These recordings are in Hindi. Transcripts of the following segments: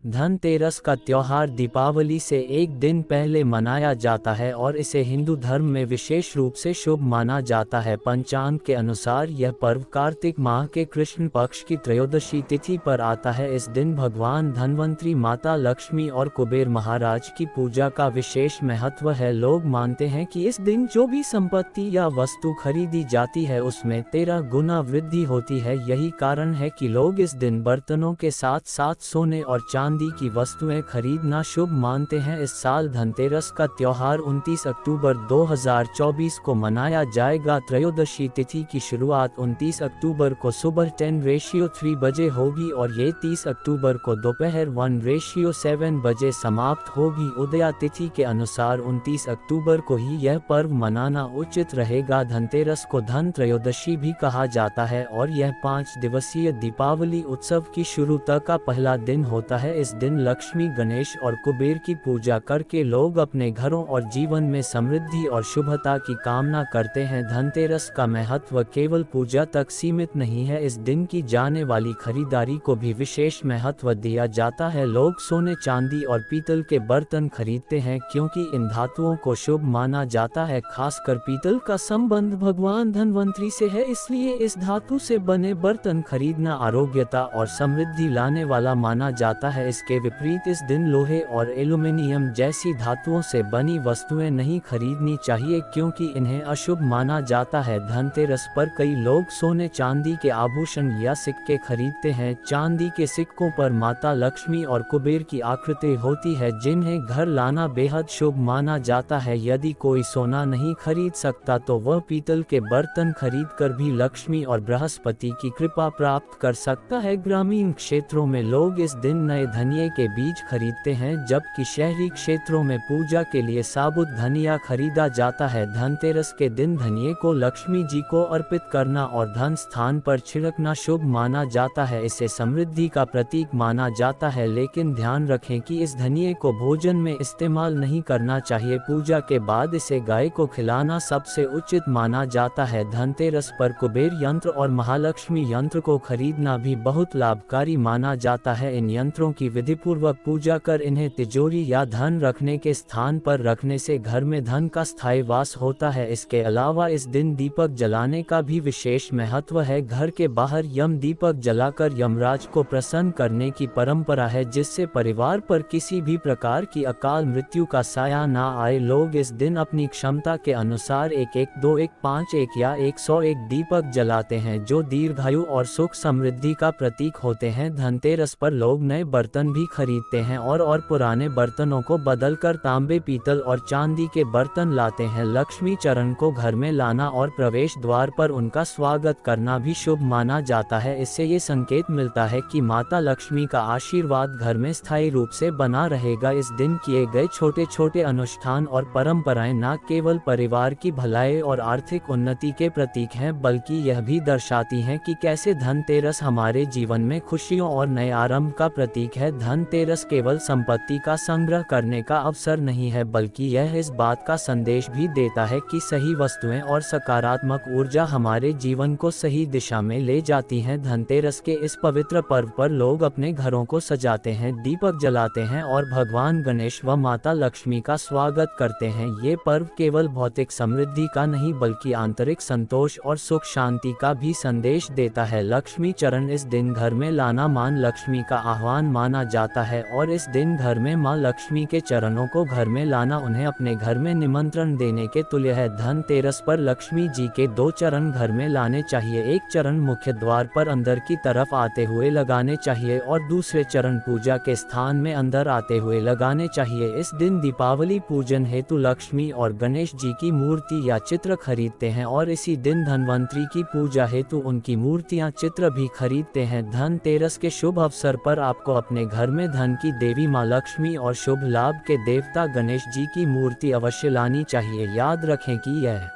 धनतेरस का त्योहार दीपावली से एक दिन पहले मनाया जाता है और इसे हिंदू धर्म में विशेष रूप से शुभ माना जाता है। पंचांग के अनुसार यह पर्व कार्तिक माह के कृष्ण पक्ष की त्रयोदशी तिथि पर आता है। इस दिन भगवान धनवंतरी, माता लक्ष्मी और कुबेर महाराज की पूजा का विशेष महत्व है। लोग मानते हैं कि इस दिन जो भी संपत्ति या वस्तु खरीदी जाती है उसमें 13 गुना वृद्धि होती है। यही कारण है कि लोग इस दिन बर्तनों के साथ साथ सोने और चांदी की वस्तुएं खरीदना शुभ मानते हैं। इस साल धनतेरस का त्योहार 29 अक्टूबर 2024 को मनाया जाएगा। त्रयोदशी तिथि की शुरुआत 29 अक्टूबर को सुबह 10:3 बजे होगी और ये 30 अक्टूबर को दोपहर 1:7 बजे समाप्त होगी। उदया तिथि के अनुसार 29 अक्टूबर को ही यह पर्व मनाना उचित रहेगा। धनतेरस को धन त्रयोदशी भी कहा जाता है और यह 5 दिवसीय दीपावली उत्सव की शुरुआत का पहला दिन होता है। इस दिन लक्ष्मी, गणेश और कुबेर की पूजा करके लोग अपने घरों और जीवन में समृद्धि और शुभता की कामना करते हैं। धनतेरस का महत्व केवल पूजा तक सीमित नहीं है, इस दिन की जाने वाली खरीदारी को भी विशेष महत्व दिया जाता है। लोग सोने, चांदी और पीतल के बर्तन खरीदते हैं क्योंकि इन धातुओं को शुभ माना जाता है। खासकर पीतल का संबंध भगवान धनवंतरी से है, इसलिए इस धातु से बने बर्तन खरीदना आरोग्यता और समृद्धि लाने वाला माना जाता है। इसके विपरीत इस दिन लोहे और एल्यूमीनियम जैसी धातुओं से बनी वस्तुएं नहीं खरीदनी चाहिए क्योंकि इन्हें अशुभ माना जाता है। धनतेरस पर कई लोग सोने, चांदी के आभूषण या सिक्के खरीदते हैं। चांदी के सिक्कों पर माता लक्ष्मी और कुबेर की आकृति होती है जिन्हें घर लाना बेहद शुभ माना जाता है। यदि कोई सोना नहीं खरीद सकता तो वह पीतल के बर्तन खरीदकर भी लक्ष्मी और बृहस्पति की कृपा प्राप्त कर सकता है। ग्रामीण क्षेत्रों में लोग इस दिन नए धनिये के बीज खरीदते हैं जबकि शहरी क्षेत्रों में पूजा के लिए साबुत धनिया खरीदा जाता है। धनतेरस के दिन धनिये को लक्ष्मी जी को अर्पित करना और धन स्थान पर छिड़कना शुभ माना जाता है। इसे समृद्धि का प्रतीक माना जाता है, लेकिन ध्यान रखें कि इस धनिये को भोजन में इस्तेमाल नहीं करना चाहिए। पूजा के बाद इसे गाय को खिलाना सबसे उचित माना जाता है। धनतेरस पर कुबेर यंत्र और महालक्ष्मी यंत्र को खरीदना भी बहुत लाभकारी माना जाता है। इन यंत्रों की विधिपूर्वक पूजा कर इन्हें तिजोरी या धन रखने के स्थान पर रखने से घर में धन का स्थायी वास होता है। इसके अलावा इस दिन दीपक जलाने का भी विशेष महत्व है। घर के बाहर यम दीपक जलाकर यमराज को प्रसन्न करने की परंपरा है जिससे परिवार पर किसी भी प्रकार की अकाल मृत्यु का साया ना आए। लोग इस दिन अपनी क्षमता के अनुसार 1, 2, 1, 5, 1 या 101 दीपक जलाते हैं जो दीर्घायु और सुख समृद्धि का प्रतीक होते हैं। धनतेरस पर लोग नए बर्तन भी खरीदते हैं और पुराने बर्तनों को बदलकर तांबे, पीतल और चांदी के बर्तन लाते हैं। लक्ष्मी चरण को घर में लाना और प्रवेश द्वार पर उनका स्वागत करना भी शुभ माना जाता है। इससे ये संकेत मिलता है कि माता लक्ष्मी का आशीर्वाद घर में स्थायी रूप से बना रहेगा। इस दिन किए गए छोटे छोटे अनुष्ठान और परंपराएं न केवल परिवार की भलाई और आर्थिक उन्नति के प्रतीक हैं बल्कि यह भी दर्शाती हैं कि कैसे धनतेरस हमारे जीवन में खुशियों और नए आरंभ का प्रतीक है। धनतेरस केवल संपत्ति का संग्रह करने का अवसर नहीं है बल्कि यह इस बात का संदेश भी देता है कि सही वस्तुएं और सकारात्मक ऊर्जा हमारे जीवन को सही दिशा में ले जाती हैं। धनतेरस के इस पवित्र पर्व पर लोग अपने घरों को सजाते हैं, दीपक जलाते हैं और भगवान गणेश व माता लक्ष्मी का स्वागत करते हैं। ये पर्व केवल भौतिक समृद्धि का नहीं बल्कि आंतरिक संतोष और सुख शांति का भी संदेश देता है। लक्ष्मी चरण इस दिन घर में लाना मान लक्ष्मी का आह्वान माना जाता है और इस दिन घर में मां लक्ष्मी के चरणों को घर में लाना उन्हें अपने घर में निमंत्रण देने के तुल्य है। धनतेरस पर लक्ष्मी जी के 2 चरण घर में लाने चाहिए। एक चरण मुख्य द्वार पर अंदर की तरफ आते हुए लगाने चाहिए और दूसरे चरण पूजा के स्थान में अंदर आते हुए लगाने चाहिए। इस दिन दीपावली पूजन हेतु लक्ष्मी और गणेश जी की मूर्ति या चित्र खरीदते हैं और इसी दिन धनवंतरी की पूजा हेतु उनकी मूर्तियां, चित्र भी खरीदते हैं। धनतेरस के शुभ अवसर पर आपको अपने घर में धन की देवी मां लक्ष्मी और शुभ लाभ के देवता गणेश जी की मूर्ति अवश्य लानी चाहिए। याद रखें कि यह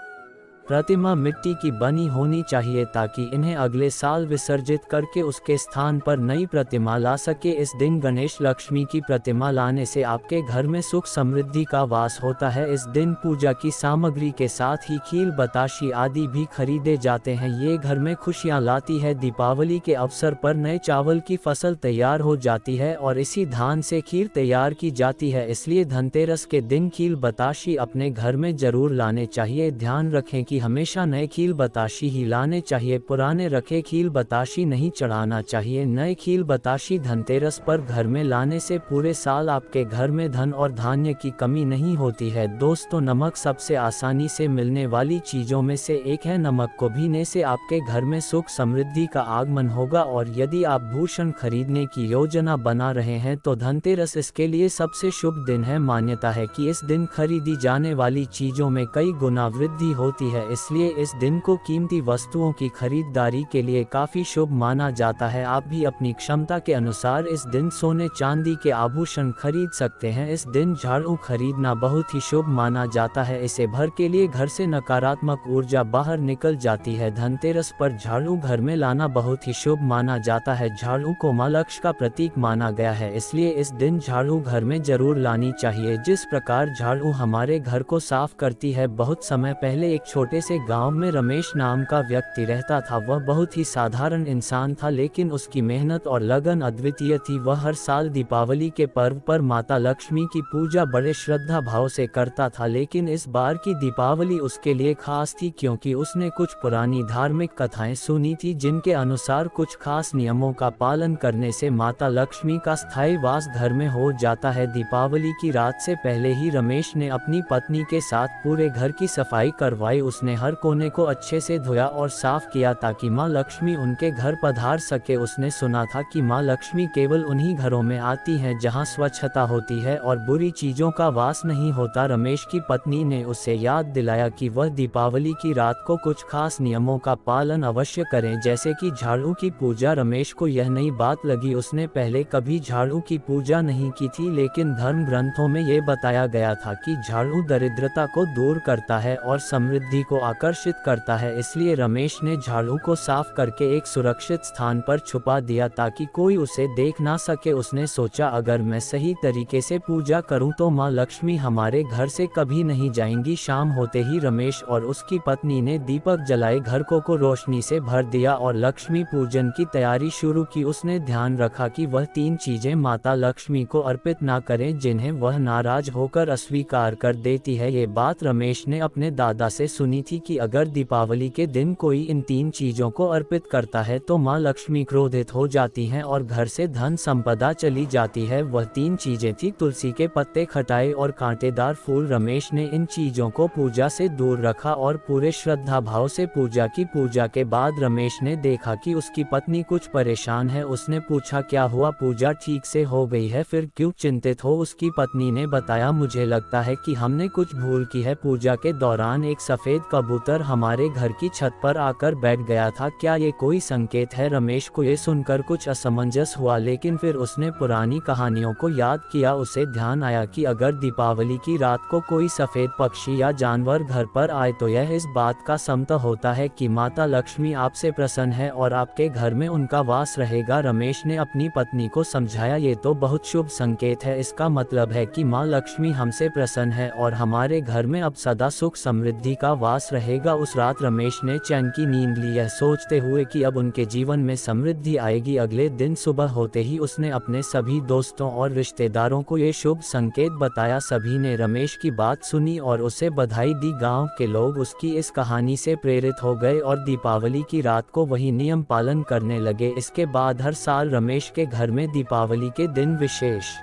प्रतिमा मिट्टी की बनी होनी चाहिए ताकि इन्हें अगले साल विसर्जित करके उसके स्थान पर नई प्रतिमा ला सके। इस दिन गणेश लक्ष्मी की प्रतिमा लाने से आपके घर में सुख समृद्धि का वास होता है। इस दिन पूजा की सामग्री के साथ ही खील बताशी आदि भी खरीदे जाते हैं। ये घर में खुशियां लाती है। दीपावली के अवसर पर नए चावल की फसल तैयार हो जाती है और इसी धान से खीर तैयार की जाती है, इसलिए धनतेरस के दिन खील बताशी अपने घर में जरूर लाने चाहिए। ध्यान रखें कि हमेशा नए खील बताशी ही लाने चाहिए, पुराने रखे खील बताशी नहीं चढ़ाना चाहिए। नए खील बताशी धनतेरस पर घर में लाने से पूरे साल आपके घर में धन और धान्य की कमी नहीं होती है। दोस्तों, नमक सबसे आसानी से मिलने वाली चीजों में से एक है। नमक को भीने से आपके घर में सुख समृद्धि का आगमन होगा और यदि आप भूषण खरीदने की योजना बना रहे हैं तो धनतेरस इसके लिए सबसे शुभ दिन है। मान्यता है कि इस दिन खरीदी जाने वाली चीजों में कई गुना वृद्धि होती है, इसलिए इस दिन को कीमती वस्तुओं की खरीदारी के लिए काफी शुभ माना जाता है। आप भी अपनी क्षमता के अनुसार इस दिन सोने चांदी के आभूषण खरीद सकते हैं। इस दिन झाड़ू खरीदना बहुत ही शुभ माना जाता है। इसे भर के लिए घर से नकारात्मक ऊर्जा बाहर निकल जाती है। धनतेरस पर झाड़ू घर में लाना बहुत ही शुभ माना जाता है। झाड़ू को मां लक्ष्मी का प्रतीक माना गया है, इसलिए इस दिन झाड़ू घर में जरूर लानी चाहिए। जिस प्रकार झाड़ू हमारे घर को साफ करती है। बहुत समय पहले एक छोटे से गांव में रमेश नाम का व्यक्ति रहता था। वह बहुत ही साधारण इंसान था, लेकिन उसकी मेहनत और लगन अद्वितीय थी। वह हर साल दीपावली के पर्व पर माता लक्ष्मी की पूजा बड़े श्रद्धा भाव से करता था, लेकिन इस बार की दीपावली उसके लिए खास थी क्योंकि उसने कुछ पुरानी धार्मिक कथाएं सुनी थी जिनके अनुसार कुछ खास नियमों का पालन करने से माता लक्ष्मी का स्थायी वास घर में हो जाता है। दीपावली की रात से पहले ही रमेश ने अपनी पत्नी के साथ पूरे घर की सफाई करवाई। उसने हर कोने को अच्छे से धोया और साफ किया ताकि मां लक्ष्मी उनके घर पधार सके। उसने सुना था कि मां लक्ष्मी केवल उन्हीं घरों में आती हैं जहां स्वच्छता होती है और बुरी चीजों का वास नहीं होता। रमेश की पत्नी ने उसे याद दिलाया कि वह दीपावली की रात को कुछ खास नियमों का पालन अवश्य करें, जैसे कि झाड़ू की पूजा। रमेश को यह नई बात लगी। उसने पहले कभी झाड़ू की पूजा नहीं की थी, लेकिन धर्म ग्रंथों में ये बताया गया था कि झाड़ू दरिद्रता को दूर करता है और समृद्धि को आकर्षित करता है। इसलिए रमेश ने झाड़ू को साफ करके एक सुरक्षित स्थान पर छुपा दिया ताकि कोई उसे देख ना सके। उसने सोचा, अगर मैं सही तरीके से पूजा करूं तो मां लक्ष्मी हमारे घर से कभी नहीं जाएंगी। शाम होते ही रमेश और उसकी पत्नी ने दीपक जलाए घर को रोशनी से भर दिया और लक्ष्मी पूजन की तैयारी शुरू की। उसने ध्यान रखा कि वह 3 चीजें माता लक्ष्मी को अर्पित ना करें जिन्हें वह नाराज होकर अस्वीकार कर देती है। ये बात रमेश ने अपने दादा से सुनी थी कि अगर दीपावली के दिन कोई इन 3 चीजों को अर्पित करता है तो मां लक्ष्मी क्रोधित हो जाती हैं और घर से धन संपदा चली जाती है। वह 3 चीजें थी तुलसी के पत्ते, खटाई और कांटेदार फूल। रमेश ने इन चीजों को पूजा से दूर रखा और पूरे श्रद्धा भाव से पूजा की। पूजा के बाद रमेश ने देखा कि उसकी पत्नी कुछ परेशान है। उसने पूछा, क्या हुआ, पूजा ठीक से हो गई है, फिर क्यों चिंतित हो? उसकी पत्नी ने बताया, मुझे लगता है कि हमने कुछ भूल की है। पूजा के दौरान एक सफेद कबूतर हमारे घर की छत पर आकर बैठ गया था, क्या ये कोई संकेत है? रमेश को ये सुनकर कुछ असमंजस हुआ, लेकिन फिर उसने पुरानी कहानियों को याद किया। उसे ध्यान आया कि अगर दीपावली की रात को कोई सफेद पक्षी या जानवर घर पर आए तो यह इस बात का संकेत होता है कि माता लक्ष्मी आपसे प्रसन्न है और आपके घर में उनका वास रहेगा। रमेश ने अपनी पत्नी को समझाया, ये तो बहुत शुभ संकेत है, इसका मतलब है कि माँ लक्ष्मी हमसे प्रसन्न है और हमारे घर में अब सदा सुख समृद्धि का वास रहेगा। उस रात रमेश ने चैन की नींद ली, यह सोचते हुए कि अब उनके जीवन में समृद्धि आएगी। अगले दिन सुबह होते ही उसने अपने सभी दोस्तों और रिश्तेदारों को ये शुभ संकेत बताया। सभी ने रमेश की बात सुनी और उसे बधाई दी। गांव के लोग उसकी इस कहानी से प्रेरित हो गए और दीपावली की रात को वही नियम पालन करने लगे। इसके बाद हर साल रमेश के घर में दीपावली के दिन विशेष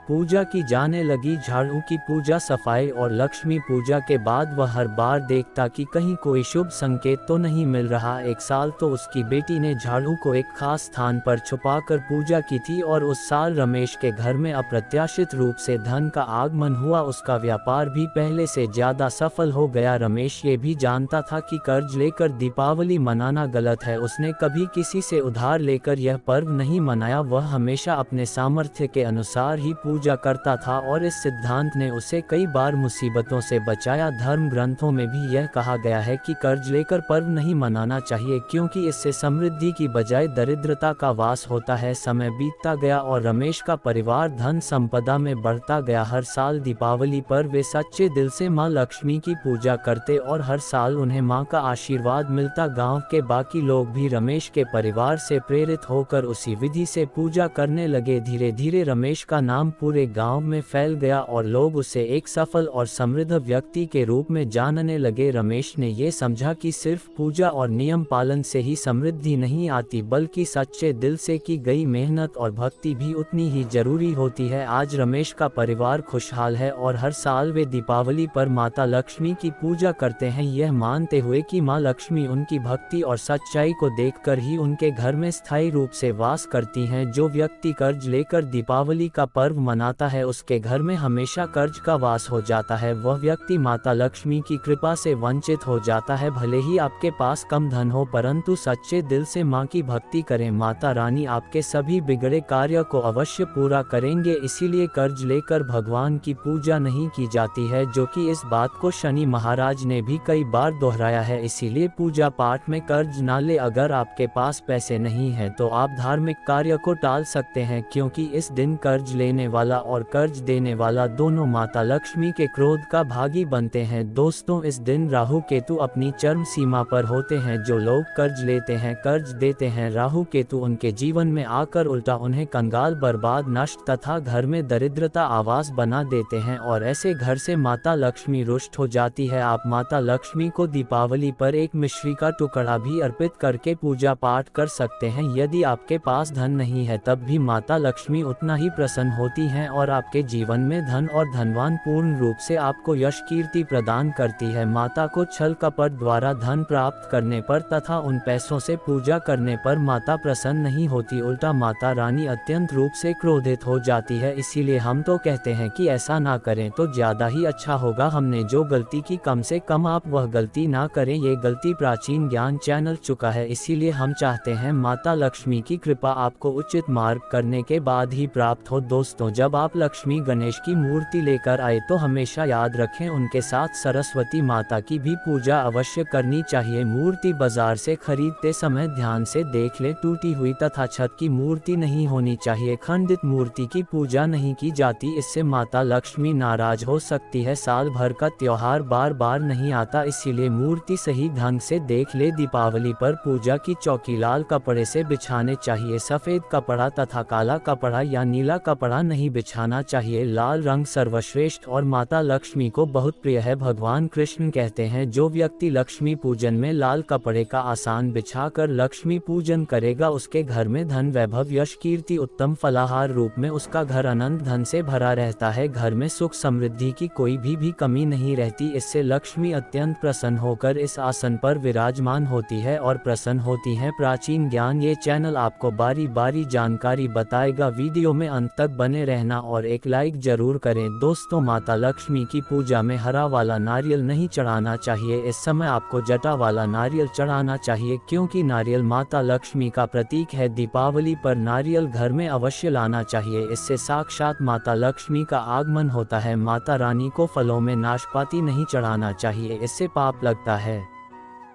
पूजा की जाने लगी। झाड़ू की पूजा, सफाई और लक्ष्मी पूजा के बाद वह हर बार देखता कि कहीं कोई शुभ संकेत तो नहीं मिल रहा। एक साल तो उसकी बेटी ने झाड़ू को एक खास स्थान पर छुपाकर पूजा की थी और उस साल रमेश के घर में अप्रत्याशित रूप से धन का आगमन हुआ। उसका व्यापार भी पहले से ज्यादा सफल हो गया। रमेश ये भी जानता था कि कर्ज लेकर दीपावली मनाना गलत है। उसने कभी किसी से उधार लेकर यह पर्व नहीं मनाया। वह हमेशा अपने सामर्थ्य के अनुसार ही पूजा करता था और इस सिद्धांत ने उसे कई बार मुसीबतों से बचाया। धर्म ग्रंथों में भी यह कहा गया है कि कर्ज लेकर पर्व नहीं मनाना चाहिए, क्योंकि इससे समृद्धि की बजाय दरिद्रता का वास होता है। समय बीतता गया और रमेश का परिवार धन संपदा में बढ़ता गया। हर साल दीपावली पर वे सच्चे दिल से मां लक्ष्मी की पूजा करते और हर साल उन्हें मां का आशीर्वाद मिलता। गांव के बाकी लोग भी रमेश के परिवार से प्रेरित होकर उसी विधि से पूजा करने लगे। धीरे धीरे रमेश का नाम पूरे गांव में फैल गया और लोग उसे एक सफल और समृद्ध व्यक्ति के रूप में जानने लगे। रमेश ने ये समझा कि सिर्फ पूजा और नियम पालन से ही समृद्धि नहीं आती, बल्कि सच्चे दिल से की गई मेहनत और भक्ति भी उतनी ही जरूरी होती है। आज रमेश का परिवार खुशहाल है और हर साल वे दीपावली पर माता लक्ष्मी की पूजा करते हैं, यह मानते हुए कि मां लक्ष्मी उनकी भक्ति और सच्चाई को देखकर ही उनके घर में स्थायी रूप से वास करती हैं। जो व्यक्ति कर्ज लेकर दीपावली का पर्व मनाता है, उसके घर में हमेशा कर्ज का वास हो जाता है। वह व्यक्ति माता लक्ष्मी की कृपा से वंचित हो जाता है। भले ही आपके पास कम धन हो, परंतु सच्चे दिल से मां की भक्ति करें, माता रानी आपके सभी बिगड़े कार्य को अवश्य पूरा करेंगे। इसीलिए कर्ज लेकर भगवान की पूजा नहीं की जाती है, जो कि इस बात को शनि महाराज ने भी कई बार दोहराया है। इसीलिए पूजा पाठ में कर्ज ना ले। अगर आपके पास पैसे नहीं हैं तो आप धार्मिक कार्य को टाल सकते हैं, क्योंकि इस दिन कर्ज लेने वाला और कर्ज देने वाला दोनों माता लक्ष्मी के क्रोध का भागी बनते हैं। दोस्तों, इस दिन राहु केतु अपनी चरम सीमा पर होते हैं। जो लोग कर्ज लेते हैं, कर्ज देते हैं, राहु केतु उनके जीवन में आकर उल्टा उन्हें कंगाल, बर्बाद, नष्ट तथा घर में दरिद्रता आवास बना देते हैं और ऐसे घर से माता लक्ष्मी रुष्ट हो जाती है। आप माता लक्ष्मी को दीपावली पर एक मिश्री का टुकड़ा भी अर्पित करके पूजा पाठ कर सकते हैं। यदि आपके पास धन नहीं है, तब भी माता लक्ष्मी उतना ही प्रसन्न होती हैं और आपके जीवन में धन और धनवान पूर्ण रूप से आपको यश कीर्ति प्रदान करती है। माता को छल कपट द्वारा धन प्राप्त करने पर तथा उन पैसों से पूजा करने पर माता प्रसन्न नहीं होती, उल्टा माता रानी अत्यंत रूप से क्रोधित हो जाती है। इसीलिए हम तो कहते हैं कि ऐसा ना करें तो ज्यादा ही अच्छा होगा। हमने जो गलती की, कम से कम आप वह गलती ना करें। ये गलती प्राचीन ज्ञान चैनल चुका है, इसीलिए हम चाहते हैं माता लक्ष्मी की कृपा आपको उचित मार्ग करने के बाद ही प्राप्त हो। दोस्तों, जब आप लक्ष्मी गणेश की मूर्ति लेकर आए तो हमेशा याद रखें उनके साथ सरस्वती माता की भी पूजा अवश्य करनी चाहिए। मूर्ति बाजार से खरीदते समय ध्यान से देख ले, टूटी हुई तथा छत की मूर्ति नहीं होनी चाहिए। खंडित मूर्ति की पूजा नहीं की जाती, इससे माता लक्ष्मी नाराज हो सकती है। साल भर का त्योहार बार बार नहीं आता, इसीलिए मूर्ति सही ढंग से देख ले। दीपावली पर पूजा की चौकी लाल कपड़े से बिछाने चाहिए। सफेद कपड़ा तथा काला कपड़ा या नीला कपड़ा नहीं बिछाना चाहिए। लाल रंग सर्वश्रेष्ठ और माता लक्ष्मी को बहुत प्रिय है। भगवान कृष्ण कहते हैं, जो व्यक्ति लक्ष्मी पूजन में लाल कपड़े का आसन बिछाकर लक्ष्मी पूजन करेगा, उसके घर में धन, वैभव, यश, कीर्ति, उत्तम फलाहार रूप में उसका घर अनंत धन से भरा रहता है। घर में सुख समृद्धि की कोई भी कमी नहीं रहती। इससे लक्ष्मी अत्यंत प्रसन्न होकर इस आसन पर विराजमान होती है और प्रसन्न होती है। प्राचीन ज्ञान ये चैनल आपको बारी बारी जानकारी बताएगा। वीडियो में अंत तक बने रहना और एक लाइक जरूर करें। दोस्तों, माता लक्ष्मी की पूजा में हरा वाला नारियल नहीं चढ़ाना चाहिए। इस समय आपको जटा वाला नारियल चढ़ाना चाहिए, क्योंकि नारियल माता लक्ष्मी का प्रतीक है। दीपावली पर नारियल घर में अवश्य लाना चाहिए, इससे साक्षात माता लक्ष्मी का आगमन होता है। माता रानी को फलों में नाशपाती नहीं चढ़ाना चाहिए, इससे पाप लगता है।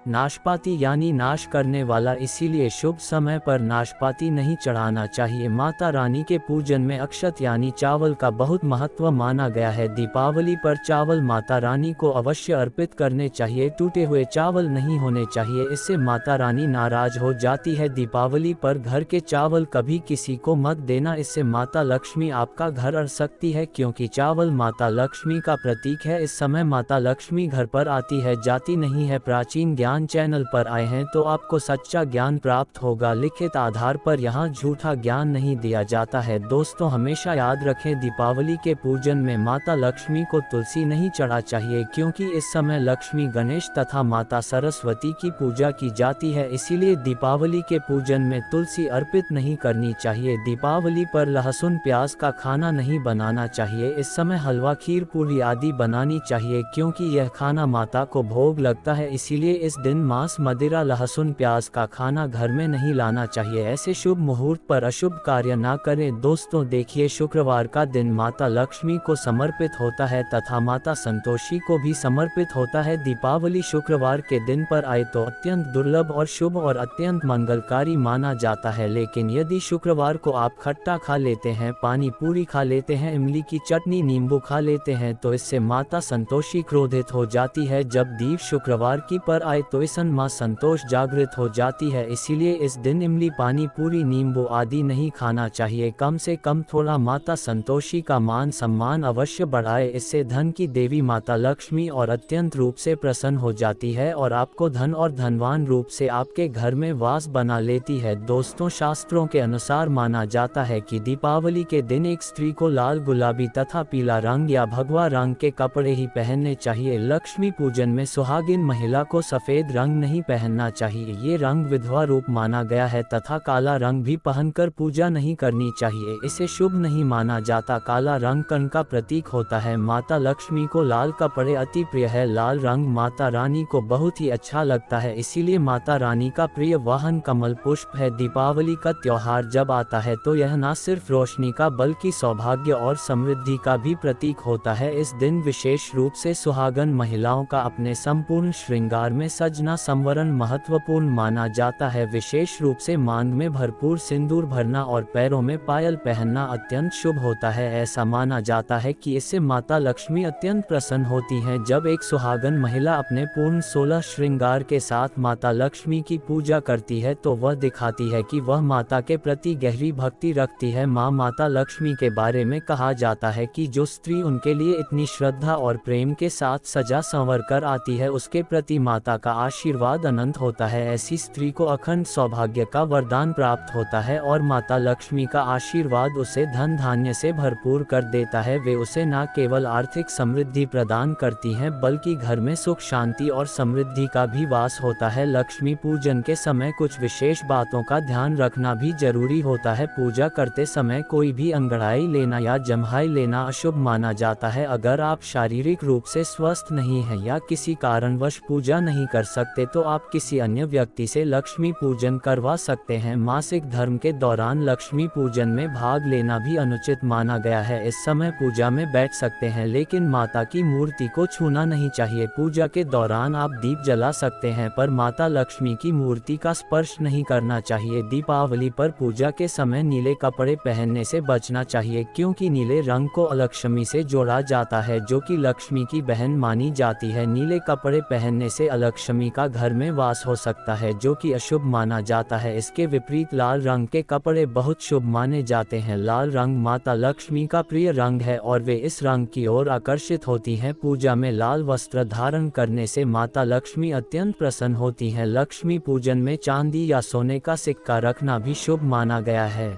नाशपाती यानी नाश करने वाला, इसीलिए शुभ समय पर नाशपाती नहीं चढ़ाना चाहिए। माता रानी के पूजन में अक्षत यानी चावल का बहुत महत्व माना गया है। दीपावली पर चावल माता रानी को अवश्य अर्पित करने चाहिए। टूटे हुए चावल नहीं होने चाहिए, इससे माता रानी नाराज हो जाती है। दीपावली पर घर के चावल कभी किसी को मत देना, इससे माता लक्ष्मी आपका घर अड़ सकती है, क्योंकि चावल माता लक्ष्मी का प्रतीक है। इस समय माता लक्ष्मी घर पर आती है, जाती नहीं है। प्राचीन ज्ञान चैनल पर आए हैं तो आपको सच्चा ज्ञान प्राप्त होगा। लिखित आधार पर यहाँ झूठा ज्ञान नहीं दिया जाता है। दोस्तों, हमेशा याद रखें, दीपावली के पूजन में माता लक्ष्मी को तुलसी नहीं चढ़ा चाहिए, क्योंकि इस समय लक्ष्मी, गणेश तथा माता सरस्वती की पूजा की जाती है। इसीलिए दीपावली के पूजन में तुलसी अर्पित नहीं करनी चाहिए। दीपावली पर लहसुन प्याज का खाना नहीं बनाना चाहिए। इस समय हलवा, खीर, पूरी आदि बनानी चाहिए, क्योंकि यह खाना माता को भोग लगता है। इसीलिए इस दिन मांस मदिरा लहसुन प्याज का खाना घर में नहीं लाना चाहिए। ऐसे शुभ मुहूर्त पर अशुभ कार्य ना करें। दोस्तों देखिए, शुक्रवार का दिन माता लक्ष्मी को समर्पित होता है तथा माता संतोषी को भी समर्पित होता है। दीपावली शुक्रवार के दिन पर आए तो अत्यंत दुर्लभ और शुभ और अत्यंत मंगलकारी माना जाता है। लेकिन यदि शुक्रवार को आप खट्टा खा लेते हैं, पानी पूरी खा लेते हैं, इमली की चटनी नींबू खा लेते हैं तो इससे माता संतोषी क्रोधित हो जाती है। जब दीप शुक्रवार की पर आए तो इस माँ संतोष जागृत हो जाती है। इसीलिए इस दिन इमली पानी पूरी नींबू आदि नहीं खाना चाहिए। कम से कम थोड़ा माता संतोषी का मान सम्मान अवश्य बढ़ाए। इससे धन की देवी माता लक्ष्मी और अत्यंत रूप से प्रसन्न हो जाती है और आपको धन और धनवान रूप से आपके घर में वास बना लेती है। दोस्तों, शास्त्रों के अनुसार माना जाता है कि दीपावली के दिन एक स्त्री को लाल, गुलाबी तथा पीला रंग या भगवा रंग के कपड़े ही पहनने चाहिए। लक्ष्मी पूजन में सुहागिन महिला को सफेद रंग नहीं पहनना चाहिए, ये रंग विधवा रूप माना गया है तथा काला रंग भी पहनकर पूजा नहीं करनी चाहिए, इसे शुभ नहीं माना जाता। काला रंग कर्ण का प्रतीक होता है। माता लक्ष्मी को लाल कपड़े अति प्रिय है। लाल रंग माता रानी को बहुत ही अच्छा लगता है, इसीलिए माता रानी का प्रिय वाहन कमल पुष्प है। दीपावली का त्योहार जब आता है तो यह न सिर्फ रोशनी का बल्कि सौभाग्य और समृद्धि का भी प्रतीक होता है। इस दिन विशेष रूप से सुहागन महिलाओं का अपने संपूर्ण श्रृंगार में सजना संवरण महत्वपूर्ण माना जाता है। विशेष रूप से मांग में भरपूर सिंदूर भरना और पैरों में पायल पहनना अत्यंत शुभ होता है। ऐसा माना जाता है कि इससे माता लक्ष्मी अत्यंत प्रसन्न होती हैं। जब एक सुहागन महिला अपने पूर्ण 16 श्रृंगार के साथ माता लक्ष्मी की पूजा करती है तो वह दिखाती है कि वह माता के प्रति गहरी भक्ति रखती है। माता लक्ष्मी के बारे में कहा जाता है कि जो स्त्री उनके लिए इतनी श्रद्धा और प्रेम के साथ सजा संवर कर आती है उसके प्रति माता का आशीर्वाद अनंत होता है। ऐसी स्त्री को अखंड सौभाग्य का वरदान प्राप्त होता है और माता लक्ष्मी का आशीर्वाद उसे धन धान्य से भरपूर कर देता है। वे उसे न केवल आर्थिक समृद्धि प्रदान करती हैं बल्कि घर में सुख शांति और समृद्धि का भी वास होता है। लक्ष्मी पूजन के समय कुछ विशेष बातों का ध्यान रखना भी जरूरी होता है। पूजा करते समय कोई भी अंगड़ाई लेना या जम्हाई लेना अशुभ माना जाता है। अगर आप शारीरिक रूप से स्वस्थ नहीं हैं या किसी कारणवश पूजा नहीं कर सकते तो आप किसी अन्य व्यक्ति से लक्ष्मी पूजन करवा सकते हैं। मासिक धर्म के दौरान लक्ष्मी पूजन में भाग लेना भी अनुचित माना गया है। इस समय पूजा में बैठ सकते हैं लेकिन माता की मूर्ति को छूना नहीं चाहिए। पूजा के दौरान आप दीप जला सकते हैं पर माता लक्ष्मी की मूर्ति का स्पर्श नहीं करना चाहिए। दीपावली पर पूजा के समय नीले कपड़े पहनने से बचना चाहिए क्योंकि नीले रंग को अलक्ष्मी से जोड़ा जाता है जो कि लक्ष्मी की बहन मानी जाती है। नीले कपड़े पहनने से अलक्ष्मी का घर में वास हो सकता है जो कि अशुभ माना जाता है। इसके विपरीत लाल रंग के कपड़े बहुत शुभ माने जाते हैं। लाल रंग माता लक्ष्मी का प्रिय रंग है और वे इस रंग की ओर आकर्षित होती हैं। पूजा में लाल वस्त्र धारण करने से माता लक्ष्मी अत्यंत प्रसन्न होती हैं। लक्ष्मी पूजन में चांदी या सोने का सिक्का रखना भी शुभ माना गया है।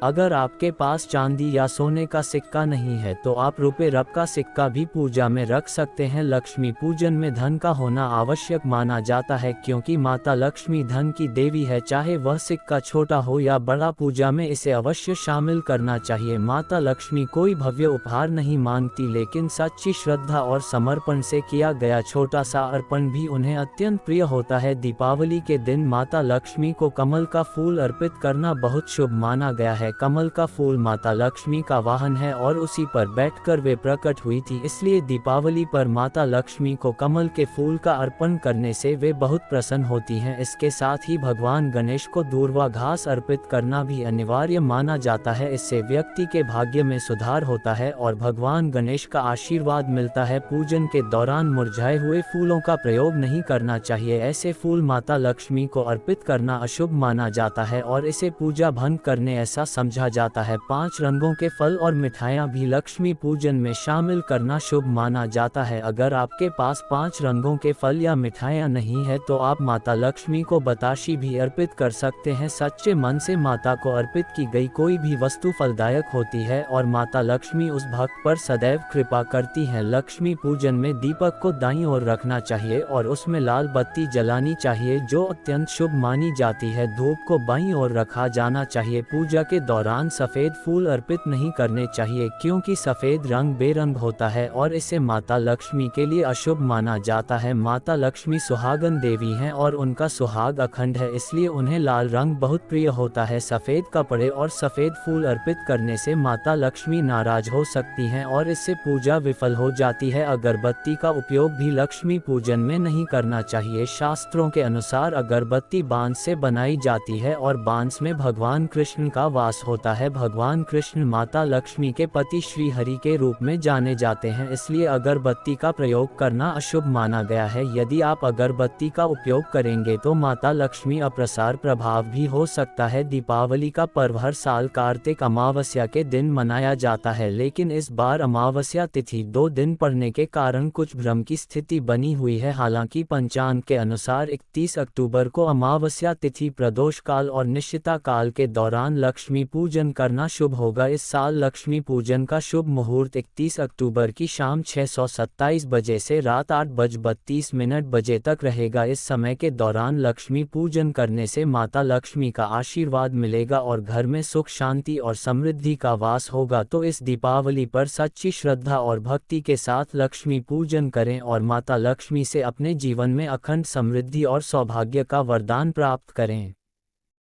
अगर आपके पास चांदी या सोने का सिक्का नहीं है तो आप रुपए रब का सिक्का भी पूजा में रख सकते हैं। लक्ष्मी पूजन में धन का होना आवश्यक माना जाता है क्योंकि माता लक्ष्मी धन की देवी है। चाहे वह सिक्का छोटा हो या बड़ा, पूजा में इसे अवश्य शामिल करना चाहिए। माता लक्ष्मी कोई भव्य उपहार नहीं मांगती लेकिन सच्ची श्रद्धा और समर्पण से किया गया छोटा सा अर्पण भी उन्हें अत्यंत प्रिय होता है। दीपावली के दिन माता लक्ष्मी को कमल का फूल अर्पित करना बहुत शुभ माना गया है। कमल का फूल माता लक्ष्मी का वाहन है और उसी पर बैठकर वे प्रकट हुई थी, इसलिए दीपावली पर माता लक्ष्मी को कमल के फूल का अर्पण करने से वे बहुत प्रसन्न होती हैं। इसके साथ ही भगवान गणेश को दूर्वा घास अर्पित करना भी अनिवार्य माना जाता है। इससे व्यक्ति के भाग्य में सुधार होता है और भगवान गणेश का आशीर्वाद मिलता है। पूजन के दौरान मुरझाए हुए फूलों का प्रयोग नहीं करना चाहिए। ऐसे फूल माता लक्ष्मी को अर्पित करना अशुभ माना जाता है और इसे पूजा भंग करने ऐसा समझा जाता है। 5 रंगों के फल और मिठाइयाँ भी लक्ष्मी पूजन में शामिल करना शुभ माना जाता है। अगर आपके पास 5 रंगों के फल या मिठाइयाँ नहीं है तो आप माता लक्ष्मी को बताशी भी अर्पित कर सकते हैं। सच्चे मन से माता को अर्पित की गई कोई भी वस्तु फलदायक होती है और माता लक्ष्मी उस भक्त पर सदैव कृपा करती हैं। लक्ष्मी पूजन में दीपक को दाईं ओर रखना चाहिए और उसमें लाल बत्ती जलानी चाहिए जो अत्यंत शुभ मानी जाती है। धूप को बाईं ओर रखा जाना चाहिए। पूजा के दौरान सफ़ेद फूल अर्पित नहीं करने चाहिए, क्योंकि सफ़ेद रंग बेरंग होता है और इसे माता लक्ष्मी के लिए अशुभ माना जाता है। माता लक्ष्मी सुहागन देवी हैं और उनका सुहाग अखंड है, इसलिए उन्हें लाल रंग बहुत प्रिय होता है। सफ़ेद कपड़े और सफ़ेद फूल अर्पित करने से माता लक्ष्मी नाराज हो सकती हैं और इससे पूजा विफल हो जाती है। अगरबत्ती का उपयोग भी लक्ष्मी पूजन में नहीं करना चाहिए। शास्त्रों के अनुसार अगरबत्ती बांस से बनाई जाती है और बांस में भगवान कृष्ण का वास होता है। भगवान कृष्ण माता लक्ष्मी के पति श्री हरि के रूप में जाने जाते हैं, इसलिए अगरबत्ती का प्रयोग करना अशुभ माना गया है। यदि आप अगरबत्ती का उपयोग करेंगे तो माता लक्ष्मी अप्रसार प्रभाव भी हो सकता है। दीपावली का पर्व हर साल कार्तिक अमावस्या के दिन मनाया जाता है, लेकिन इस बार अमावस्या तिथि 2 दिन पड़ने के कारण कुछ भ्रम की स्थिति बनी हुई है। हालांकि पंचांग के अनुसार 31 अक्टूबर को अमावस्या तिथि प्रदोष काल और निश्चिता काल के दौरान लक्ष्मी पूजन करना शुभ होगा। इस साल लक्ष्मी पूजन का शुभ मुहूर्त 31 अक्टूबर की शाम 6:27 बजे से रात 8:32 बजे तक रहेगा। इस समय के दौरान लक्ष्मी पूजन करने से माता लक्ष्मी का आशीर्वाद मिलेगा और घर में सुख शांति और समृद्धि का वास होगा। तो इस दीपावली पर सच्ची श्रद्धा और भक्ति के साथ लक्ष्मी पूजन करें और माता लक्ष्मी से अपने जीवन में अखंड समृद्धि और सौभाग्य का वरदान प्राप्त करें।